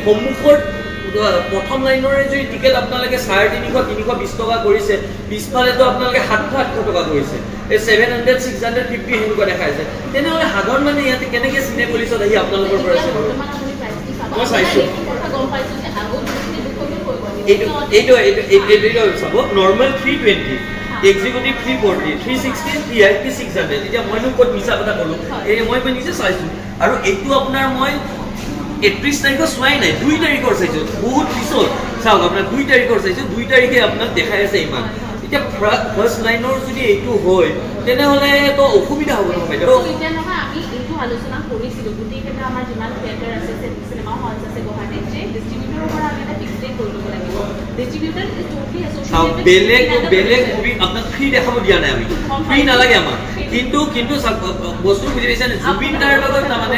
সম্মুখৰ প্ৰথম লাইনৰে যদি টিকেট আপোনালোকে 350-320 টকা কৰিছে, পিছফালেতো আপোনালোকে 700-800 টকা কৰিছে, এই 700-650 হেনেকুৱা দেখাইছে। তেনেহ'লে সাধাৰণ মানে ইয়াতে কেনেকৈ চিনে পুলিচত আহি আপোনালোকৰ পৰা মই চাইছোঁ এইটো চাব নৰ্মেল 320, এক্সিকিউটিভ 340, 360, VIP 600। এতিয়া মইনো ক'ত মিছা কথা ক'লোঁ, মই নিজে চাইছোঁ। আৰু এইটো আপোনাৰ মই 31 তাৰিখৰ চোৱাই নাই, 2 তাৰিখৰ চাইছোঁ, বহুত পিছত চাওক আপোনাৰ 2 তাৰিখৰ চাইছোঁ, 2 তাৰিখে আপোনাক দেখাই আছে ইমান। এতিয়া ফাৰ্ষ্ট লাইনৰ যদি এইটো হয় তেনেহ'লেতো অসুবিধা হ'ব নহয় বাইদেউ। এতিয়া নহয় আমি এইটো আলোচনা কৰিছিলোঁ গোটেইকেইটা আমাৰ যিমান থিয়েটাৰ আছে, চিনেমা হলছ আছে গুৱাহাটীত, যে ডিষ্ট্ৰিবিউটৰৰ পৰা আমি এটা ফিক্স ৰেট কৰি ল'ব লাগিব। Distributor is totally associated. বেলেগ মুভি আপোনাক ফ্ৰী দেখাব দিয়া নাই আমি, ফ্ৰী নালাগে আমাক। কিন্তু বস্তু বুজি পাইছেনে, জুবিনদাৰ লগত তাৰমানে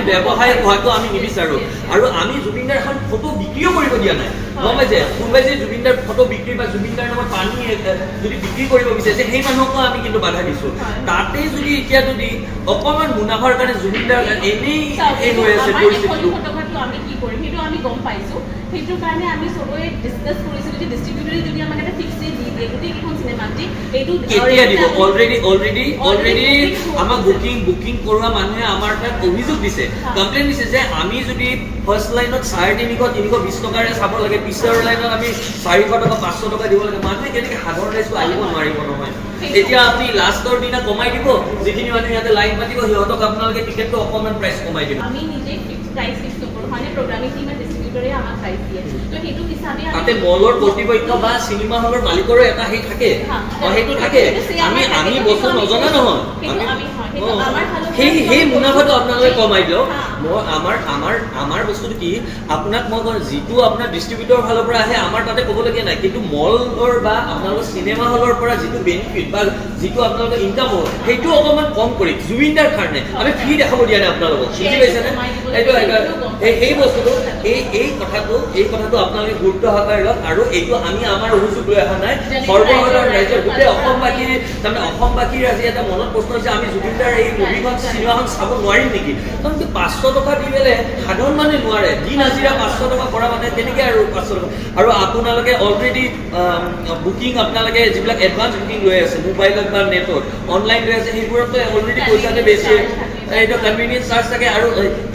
ব্যৱসায় হোৱাটো আমি নিবিচাৰোঁ। আৰু আমি জুবিনদাৰ এখন ফটো বিক্ৰীও কৰিব দিয়া নাই, গম পাইছে? কোনোবাই যে জুবিনদাৰ ফটো বিক্ৰী বা জুবিনদাৰ নামত পানী যদি বিক্ৰী কৰিব বিচাৰিছে সেই মানুহকো আমি কিন্তু বাধা দিছোঁ। তাতে যদি এতিয়া যদি অকণমান মুনাফাৰ কাৰণে জুবিনদাৰ এনেই হৈ আছে পৰিস্থিতিটো, আমি কি কৰিম সেইটো আমি গম পাইছোঁ। সেইটো কাৰণে আমি চবৰে ডিছকাছ কৰিছিলোঁ যে ডিষ্ট্ৰিবিউটৰে যদি আমাক এটা ফিক্স ৰেট দি দিয়ে গোটেইকেইখন চিনেমাতে, এইটো কেতিয়া দিব? অলৰেডি আমাক বুকিং কৰোৱা মানুহে আমাৰ তাত অভিযোগ দিছে, কমপ্লেইন দিছে যে আমি যদি ফাৰ্ষ্ট লাইনত 350-320 টকাৰে চাব লাগে, পিছৰ লাইনত আমি 400 টকা 500 টকা দিব লাগে। মানুহে কেনেকৈ সাধাৰণ ৰাইজটো আহিব নোৱাৰিব নহয়। এতিয়া আপুনি লাষ্টৰ দিনা কমাই দিব, যিখিনি মানুহ ইয়াতে লাইন পাতিব সিহঁতক আপোনালোকে টিকেটটো অকণমান প্ৰাইচ কমাই দিব। আমি নিজে প্ৰাইচ ফিক্স নকৰোঁ, মানে প্ৰগ্ৰামিং টিম বা ডিষ্ট্ৰিবিউটৰে আমাক প্ৰাইচ দিয়ে। তো সেইটো হিচাপে তাতে মলৰ কৰ্তৃপক্ষ বা চিনেমা হলৰ মালিকৰো এটা সেই থাকে, সেইটো থাকে। আমি বস্তু নজনা নহয়, সেই মুনাফাটো আপোনালোকে কমাই দিয়ক। আমাৰ বস্তুটো কি, আপোনাক মই কওঁ যিটো আপোনাৰ ডিষ্ট্ৰিবিউটৰ ফালৰ পৰা আহে আমাৰ তাতে ক'বলগীয়া নাই, কিন্তু মলৰ বা আপোনালোকৰ চিনেমা হলৰ পৰা যিটো বেনিফিট বা যিটো আপোনালোকৰ ইনকাম হ'ব সেইটো অকণমান কম কৰি জুবিনদাৰ কাৰণে আমি ফ্ৰী দেখাব দিয়া নাই আপোনালোকক, বুজি পাইছেনে? এই বস্তুটো এই কথাটো আপোনালোকে গুৰুত্ব সহকাৰে লওক। আৰু এইটো আমি আমাৰ অভিযোগ লৈ অহা নাই, সৰ্বসাধাৰণ ৰাইজৰ গোটেই অসমবাসীৰ তাৰমানে অসমবাসীৰ আজি এটা মনত প্ৰশ্ন হৈছে আমি জুবিনদাৰ এই মুভিখন চিনেমাখন চাব নোৱাৰিম নেকি? কাৰণ 500 টকা দি পেলাই সাধাৰণ মানুহে নোৱাৰে, দিন হাজিৰা 500 টকা কৰা মানে তেনেকৈ আৰু 500 টকা। আৰু আপোনালোকে অলৰেডি বুকিং আপোনালোকে যিবিলাক এডভান্স বুকিং লৈ আছে মোবাইলত বা নেটত অনলাইন লৈ আছে, সেইবোৰতো অলৰেডি পইচাতে বেছি এইটো কনভিনিয়েন্স চাৰ্জ থাকে। আৰু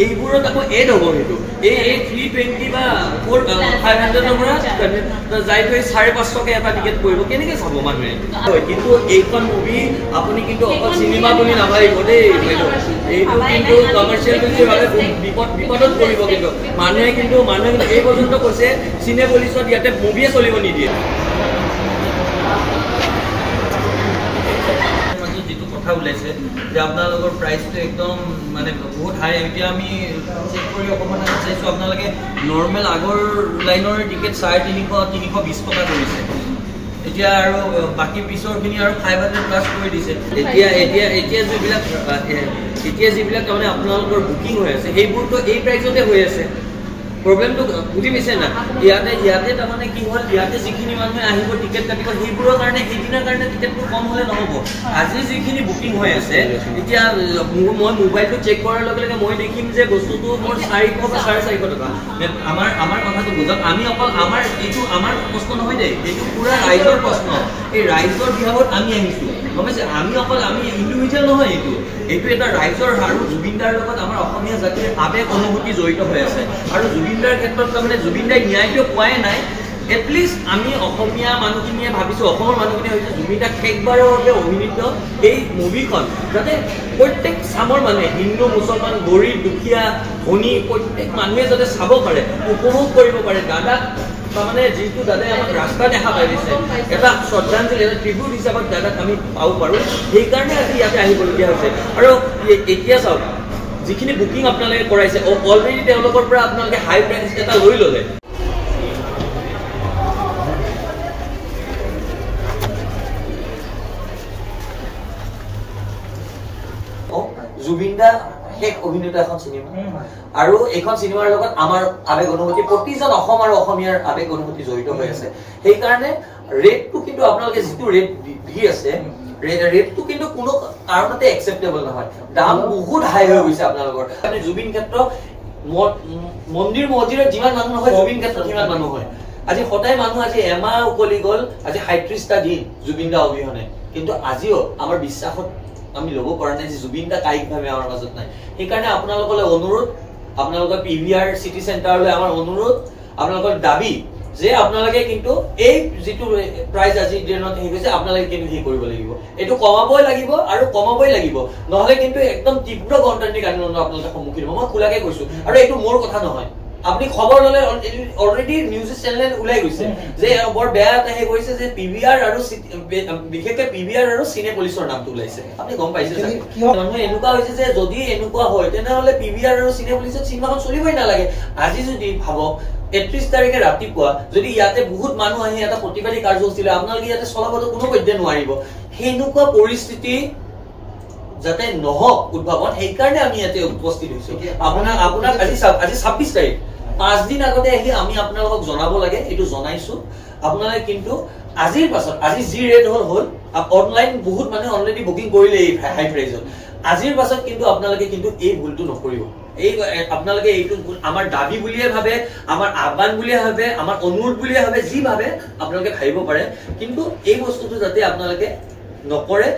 এইবোৰত আকৌ এড হ'ব, সেইটো এই 320 বা 500ৰ পৰা যাই থৈ 550কে এটা টিকেট কৰিব, কেনেকৈ চাব মানুহে? কিন্তু এইখন মুভি আপুনি কিন্তু অকল চিনেমা বুলি নাভাবিব দেই, এইটো কিন্তু কমাৰ্চিয়েল বুলি ভাবে বিপদত পৰিব। কিন্তু মানুহে এই পৰ্যন্ত কৈছে চিনে পুলিচত ইয়াতে মুভিয়ে চলিব নিদিয়ে। যিটো কথা ওলাইছে যে আপোনালোকৰ প্ৰাইচটো একদম মানে বহুত হাই, এতিয়া আমি চেক কৰি অকণমান চাইছোঁ আপোনালোকে নৰ্মেল আগৰ লাইনৰ টিকেট 350-320 টকা কৰিছে, এতিয়া আৰু বাকী পিছৰখিনি আৰু 500 প্লাছ কৰি দিছে। এতিয়া যিবিলাক তাৰমানে আপোনালোকৰ বুকিং হৈ আছে সেইবোৰতো এই প্ৰাইচতে হৈ আছে। প্ৰব্লেমটো বুজি পাইছে না? ইয়াতে তাৰমানে কি হ'ল, ইয়াতে যিখিনি মানুহে আহিব টিকেট কাটিব সেইবোৰৰ কাৰণে সেইদিনাৰ কাৰণে টিকেটবোৰ কম হ'লে নহ'ব। আজি যিখিনি বুকিং হৈ আছে, এতিয়া মই মোবাইলটো চেক কৰাৰ লগে লগে মই দেখিম যে বস্তুটো মোৰ 400 বা 450 টকা। আমাৰ কথাটো বুজক, আমি অকল এইটো আমাৰ প্ৰশ্ন নহয় দেই, এইটো পুৰা ৰাইজৰ প্ৰশ্ন। এই ৰাইজৰ বিভাগত আমি আহিছোঁ, গম পাইছে? আমি ইণ্ডিভিজুৱেল নহয়, এইটো এটা ৰাইজৰ। আৰু জুবিনদাৰ লগত আমাৰ অসমীয়া জাতিৰ আৱেগ অনুভূতি জড়িত হৈ আছে। আৰু জুবিনদাৰ ক্ষেত্ৰত তাৰমানে জুবিনদাই ন্যায়টো পোৱাই নাই। এটলিষ্ট আমি অসমীয়া মানুহখিনিয়ে ভাবিছোঁ, অসমৰ মানুহখিনিয়ে ভাবিছোঁ জুবিনদাক শেষবাৰৰ বাবে অভিনীত এই মুভিখন যাতে প্ৰত্যেক চামৰ মানুহে, হিন্দু মুছলমান গৰীব দুখীয়া ধনী প্ৰত্যেক মানুহে যাতে চাব পাৰে, উপভোগ কৰিব পাৰে। দাদাক তাৰমানে যিটো দাদাই আমাক ৰাস্তা দেখা পাই দিছে, এটা শ্ৰদ্ধাঞ্জলি, এটা ট্ৰিবিউট হিচাপত দাদাক আমি পাব পাৰোঁ, সেইকাৰণে আজি ইয়াতে আহিবলগীয়া হৈছে। আৰু এতিয়া চাওক যিখিনি বুকিং আপোনালোকে কৰাইছে অলৰেডি তেওঁলোকৰ পৰা আপোনালোকে হাই প্ৰাইচ এটা লৈ ল'লে। জুবিনদা শেষ অভিনেতা এখন চিনেমা, আৰু এইখন চিনেমাৰ লগত আমাৰ আৱেগ অনুভূতি, প্ৰতিজন অসম আৰু অসমীয়াৰ আৱেগ অনুভূতি জড়িত হৈ আছে। সেইকাৰণে ৰেটটো কিন্তু আপোনালোকে যিটো ৰেট দি আছে, ৰেটটো কিন্তু কোনো কাৰণতে একচেপ্টেবল নহয়। দাম বহুত হাই হৈ গৈছে আপোনালোকৰ। জুবিন ক্ষেত্ৰ মন্দিৰ মছজিদত যিমান মানুহ নহয় জুবিন ক্ষেত্ৰত সিমান মানুহ হয় আজি সদায় মানুহ আজি এমাহ উকলি গ'ল আজি ৩৭টা দিন জুবিন দা অবিহনে কিন্তু আজিও আমাৰ বিশ্বাসত আমি ল'ব পৰা নাই যে জুবিন দা কায়িকভাৱে আমাৰ মাজত নাই সেইকাৰণে আপোনালোকলৈ অনুৰোধ আপোনালোকৰ পিভিআৰ সিটি সেন্টাৰলৈ আমাৰ অনুৰোধ আপোনালোকৰ দাবী যে আপোনালোকে কিন্তু এই যেটো প্ৰাইজ আজি দিনত হে গৈছে আপোনালোকে কিন্তু হি কৰিব লাগিব এটো কমাবই লাগিব নহলে কিন্তু একদম তীব্ৰ গণতান্ত্ৰিক আন্দোলন আপোনালোকে সন্মুখীন হ'ব মই খুলাকে কৈছো আৰু এটো মোৰ কথা নহয় আপনি খবৰ ললে অলৰেডি নিউজ চেনেল উলাই গৈছে যে বৰ বেয়া এটা হে গৈছে যে পিভিআৰ আৰু বিশেষকৈ পিভিআৰ আৰু সিনে পুলিচৰ নামটো উলাইছে আপনি গম পাইছে মানুহে এনেকুৱা হৈছে যে যদি এনেকুৱা হয় তেনেহলে পিভিআৰ আৰু সিনে পুলিচৰ চিনেমাখন চলিবই নালাগে আজি যদি ভাবক ৩১ তাৰিখে ৰাতিপুৱা যদি ইয়াতে বহুত মানুহ আহি এটা প্ৰতিবাদী কাৰ্যসূচীলে আপোনালোকে ইয়াতে চলাবতো কোনো পধ্যে নোৱাৰিব হেনুকুৱা পৰিস্থিতি যাতে নহওক উদ্ভাৱন সেই কাৰণে আমি ইয়াতে উপস্থিত হৈছো আপোনাক আজি ২৬ তাৰিখ 5 দিন আগতে আহি আমি আপোনালোকক জনাব লাগে এটো জনাইছো আপোনালোকে কিন্তু আজিৰ পাছত আজি জি ৰেড হল অনলাইন বহুত মানুহে অলৰেডি বুকিং কৰিলে এই হাই প্ৰাইজত আজিৰ পাছত কিন্তু আপোনালোকে কিন্তু এই ভুলটো নকৰিব এই আপোনালোকে এইটো আমাৰ দাবী বুলিয়ে ভাবে আমাৰ আহ্বান বুলিয়ে ভাবে আমাৰ অনুৰোধ বুলিয়ে ভাবে যি ভাবে আপোনালোকে ভাবিব পাৰে কিন্তু এই বস্তুটো যাতে আপোনালোকে নকৰে